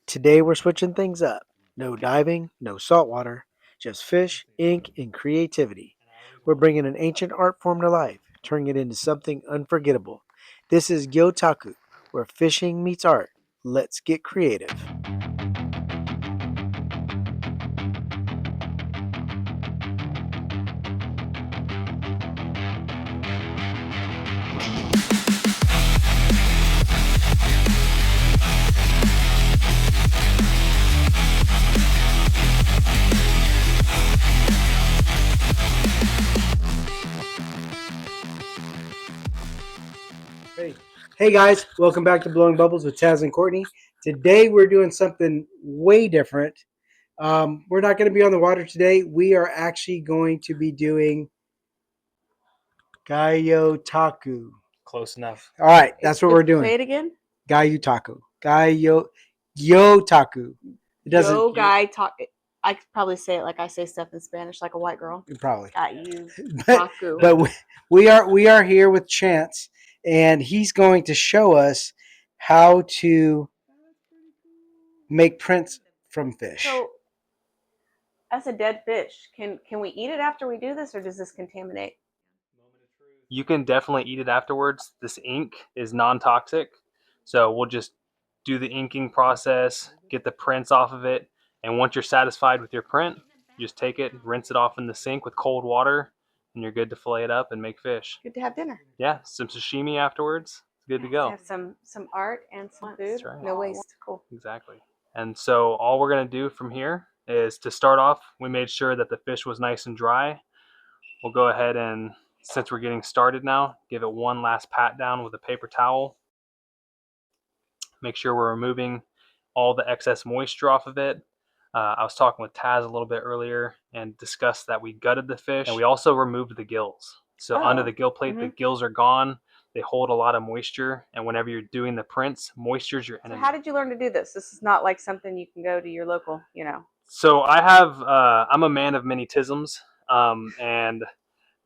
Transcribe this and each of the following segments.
Today we're switching things up. No diving, no saltwater, just fish, ink, and creativity. We're bringing an ancient art form to life, turning it into something unforgettable. This is Gyotaku, where fishing meets art. Let's get creative. Hey guys, welcome back to Blowing Bubbles with Tazz and Courtney. Today we're doing something way different. We're not going to be on the water today. We are actually going to be doing Gyotaku. Close enough. All right, that's what we're doing. Say it again. Gyotaku. Gyotaku. It doesn't. Yo, guy, talk. I could probably say it like I say stuff in Spanish, like a white girl. Probably. Got you. But, Taku. but we are here with Chance, and he's going to show us how to make prints from fish. So, that's a dead fish. Can we eat it after we do this, or does this contaminate? You can definitely eat it afterwards. This ink is non-toxic, so we'll just do the inking process, get the prints off of it, and once you're satisfied with your print, you just take it, rinse it off in the sink with cold water, and you're good to fillet it up and make fish. Good to have dinner. Yeah, some sashimi afterwards. It's good to go. Have some art and some food. That's right. No waste. Cool. Exactly. And so all we're going to do from here is, to start off, we made sure that the fish was nice and dry. We'll go ahead and, since we're getting started now, give it one last pat down with a paper towel. Make sure we're removing all the excess moisture off of it. I was talking with Tazz a little bit earlier and discussed that we gutted the fish, and we also removed the gills. So under the gill plate, the gills are gone. They hold a lot of moisture, and whenever you're doing the prints, moisture's your enemy. So how did you learn to do this? This is not like something you can go to your local, So I'm a man of many tisms, and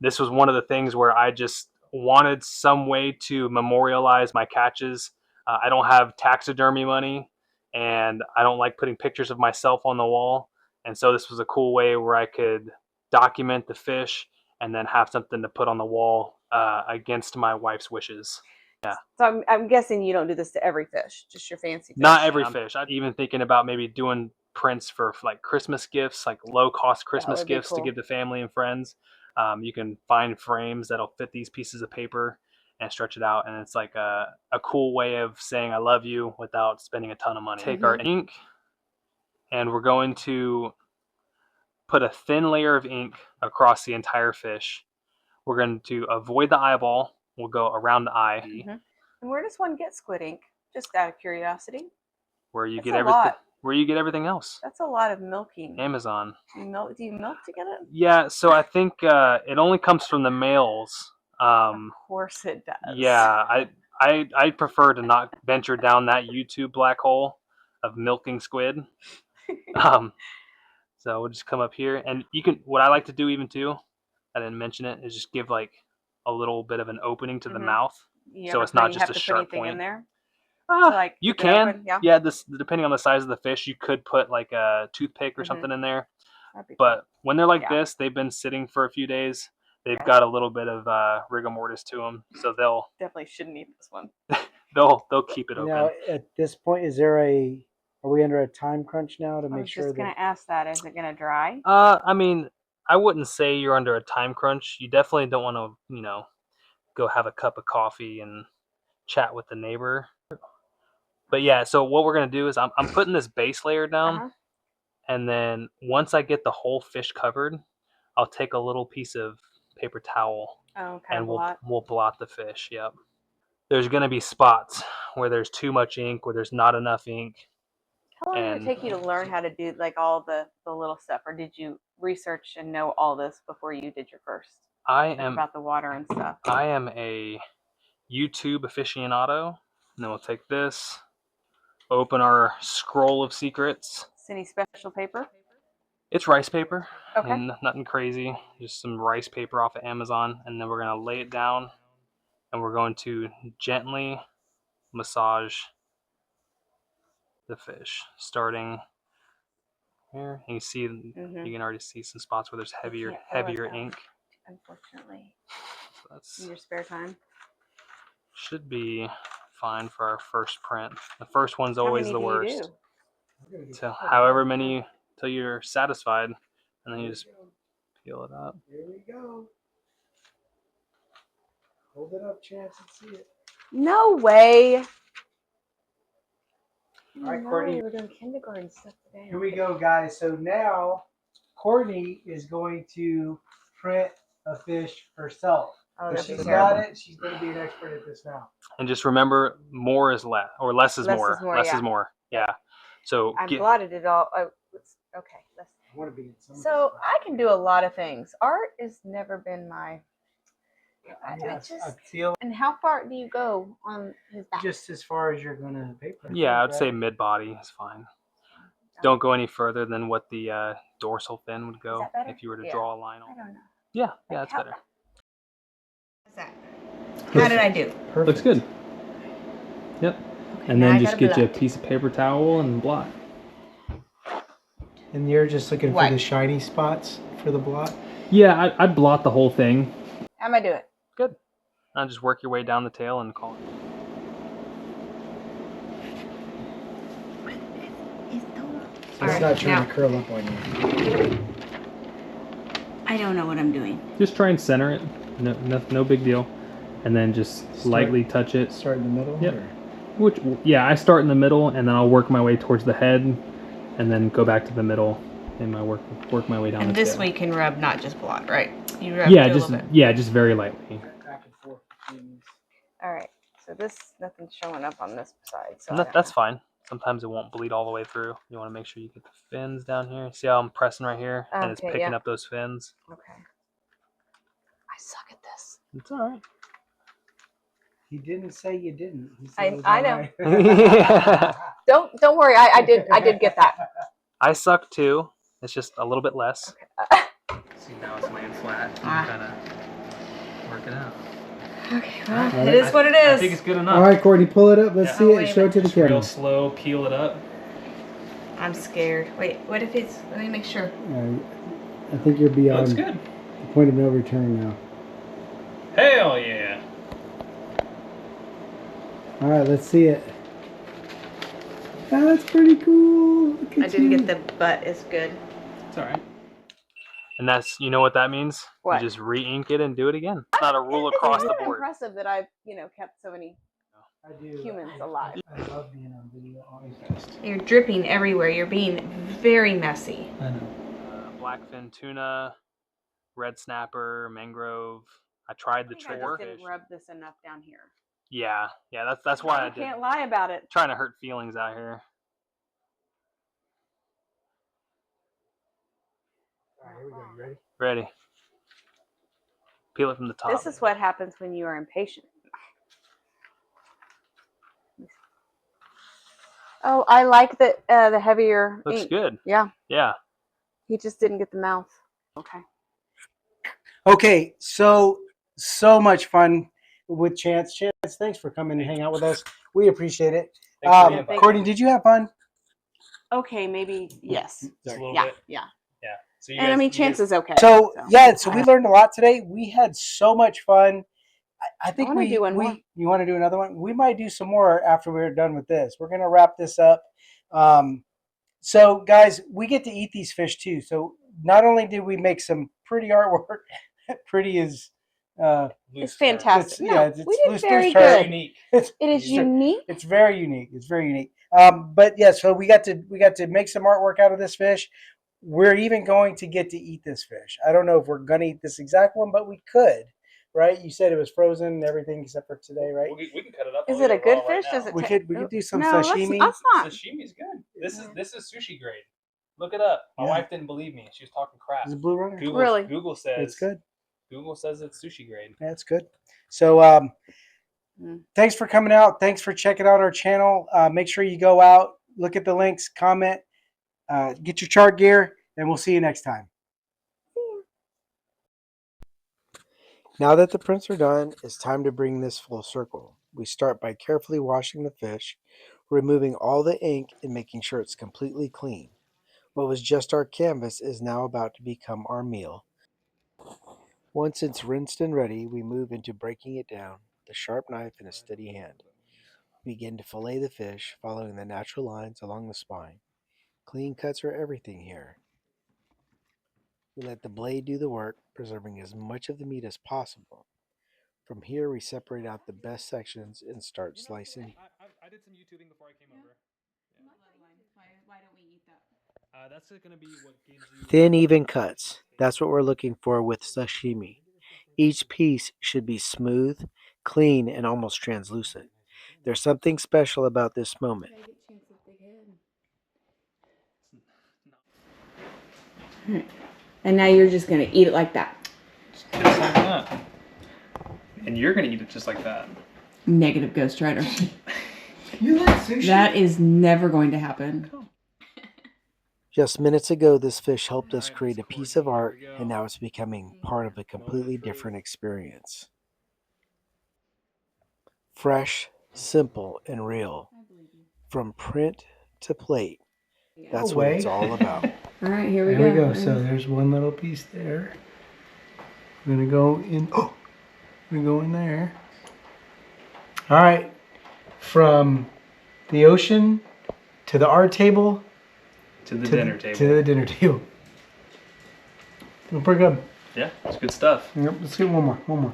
this was one of the things where I just wanted some way to memorialize my catches. I don't have taxidermy money, and I don't like putting pictures of myself on the wall. And so this was a cool way where I could document the fish and then have something to put on the wall against my wife's wishes. Yeah. So I'm guessing you don't do this to every fish, just your fancy fish. Not every fish. I'm even thinking about maybe doing prints for like Christmas gifts, like low-cost Christmas gifts to give to family and friends. You can find frames that'll fit these pieces of paper and stretch it out, and it's like a cool way of saying I love you without spending a ton of money. Take our ink, and we're going to put a thin layer of ink across the entire fish. We're going to avoid the eyeball. We'll go around the eye. And where does one get squid ink? Just out of curiosity. Where you get everything. Where you get everything else. That's a lot of milking. Amazon. Do you milk to get it? Yeah, so I think it only comes from the males. Of course it does. Yeah, I prefer to not venture down that YouTube black hole of milking squid. So we'll just come up here, and you can. What I like to do even too, I didn't mention it, is just give like a little bit of an opening to the mouth, so it's not just a sharp point. In there? Like you can, yeah. This depending on the size of the fish, you could put like a toothpick or something in there. But when they're like this, they've been sitting for a few days. They've got a little bit of rigor mortis to them, so they'll definitely shouldn't eat this one. they'll keep it open. Now, at this point, are we under a time crunch now to make sure? I was just gonna ask that. Is it gonna dry? I mean, I wouldn't say you're under a time crunch. You definitely don't want to, go have a cup of coffee and chat with the neighbor. But yeah, so what we're gonna do is I'm putting this base layer down, and then once I get the whole fish covered, I'll take a little piece of paper towel and we'll blot the fish. Yep. There's gonna be spots where there's too much ink, where there's not enough ink. How long did it take you to learn how to do like all the little stuff, or did you research and know all this before you did your first? About the water and stuff. I am a YouTube aficionado. And then we'll take this, open our scroll of secrets. Any special paper? It's rice paper. Okay. And nothing crazy. Just some rice paper off of Amazon, and then we're gonna lay it down, and we're going to gently massage the fish, starting here. And you see, you can already see some spots where there's heavier ink. Unfortunately. So that's in your spare time. Should be fine for our first print. The first one's always the worst. So however many till you're satisfied, and then you just peel it up. Here we go. Hold it up, Chance, and see it. No way. All right, Courtney. We're doing kindergarten stuff today. Here we go, guys. So now Courtney is going to print a fish herself. Oh, she's got it. She's going to be an expert at this now. And just remember, more is less, or less is more. Less is more. Yeah. So I blotted it all. Okay. I want to be in some so I can do a lot of things. Art has never been my. Yes, I feel. And how far do you go on his back? Just as far as you're going to paper. Yeah, I'd say mid body is fine. Don't go any further than what the dorsal fin would go if you were to draw a line on. I don't know. Yeah, that's better. How's that? How did I do? Perfect. Looks good. Yep. Okay, and then just get you a piece of paper towel and blot. And you're just looking for the shiny spots for the blot? Yeah, I'd blot the whole thing. How am I doing? Good. Now just work your way down the tail and call it. It's not trying to curl up on you. I don't know what I'm doing. Just try and center it. No big deal. And then just lightly touch it. Start in the middle? Yep. Yeah, I start in the middle and then I'll work my way towards the head and then go back to the middle and work my way down. And this way you can rub, not just blot, right? You rub just very lightly. Back and forth. All right. So nothing's showing up on this side. So that's fine. Sometimes it won't bleed all the way through. You want to make sure you get the fins down here. See how I'm pressing right here? And it's picking up those fins. Okay. I suck at this. It's all right. He didn't say you didn't. He said I know. Right. Don't worry. I did get that. I suck too. It's just a little bit less. Okay. See, now it's laying flat. You kind of work it out. Okay, well, it is what it is. I think it's good enough. All right, Courtney, pull it up. Let's see it. Show it to the camera. Real slow, peel it up. I'm scared. Wait, what if it's... Let me make sure. I think you're beyond Looks good. the point of no return now. Hell yeah. All right, let's see it. That's pretty cool. Look at I didn't get the butt as good. It's all right. And that's, you know what that means? What? You just re-ink it and do it again. It's not a rule across the board. It's impressive that I've, kept so many humans alive. I love being on video. Always best. You're dripping everywhere. You're being very messy. I know. Blackfin tuna, red snapper, mangrove. I tried the I just didn't rub this enough down here. Yeah, that's why I did. Can't lie about it. Trying to hurt feelings out here. All right, here we go. You ready? Ready. Peel it from the top. This is what happens when you are impatient. Oh, I like the heavier Looks ink. good. Yeah. Yeah. He just didn't get the mouth. Okay. Okay, so much fun with Chance. Chance, thanks for coming and hang out with us. We appreciate it. Courtney, did you have fun? Okay, maybe yes. Just a little Yeah, bit. yeah. Yeah. So And I mean, Chance is okay. So we learned a lot today. We had so much fun. I think wanna do one more. You want to do another one? We might do some more after we're done with this. We're gonna wrap this up. So guys, we get to eat these fish too. So not only did we make some pretty artwork, pretty is it's fantastic. We did loose, very loose, good. Unique. It is unique. It's very unique. It's very unique. But yeah, so we got to make some artwork out of this fish. We're even going to get to eat this fish. I don't know if we're gonna eat this exact one, but we could, right? You said it was frozen and everything except for today, right? We can cut it up. Is it a good fish? Does it? We could do some no, sashimi. Let's not. Sashimi's good. This is sushi grade. Look it up. My wife didn't believe me. She was talking crap. Is it blue runner? Really? Google says It's good. Google says it's sushi grade. Yeah, it's good. So thanks for coming out. Thanks for checking out our channel. Make sure you go out, look at the links, comment, get your chart gear, and we'll see you next time. Now that the prints are done, it's time to bring this full circle. We start by carefully washing the fish, removing all the ink and making sure it's completely clean. What was just our canvas is now about to become our meal. Once it's rinsed and ready, we move into breaking it down with a sharp knife and a steady hand. We begin to fillet the fish, following the natural lines along the spine. Clean cuts are everything here. We let the blade do the work, preserving as much of the meat as possible. From here, we separate out the best sections and start slicing. I did some YouTubing before I came over. Why don't we eat that? That's going to be what gives you Thin, even cuts. That's what we're looking for with sashimi. Each piece should be smooth, clean, and almost translucent. There's something special about this moment. And now you're just gonna eat it like that. just like that. And you're going to eat it just like that. Negative, Ghost Rider. You like sushi? That is never going to happen. Just minutes ago, this fish helped us create a piece of art, and now it's becoming part of a completely different experience. Fresh, simple, and real. From print to plate. That's what it's all about. All right, here we There go. we go. So there's one little piece there. I'm gonna go in. Oh, I'm gonna go in there. All right. From the ocean to the art table To the dinner table. to the dinner table. Doing pretty good. Yeah, it's good stuff. Yep. Let's get one more. One more.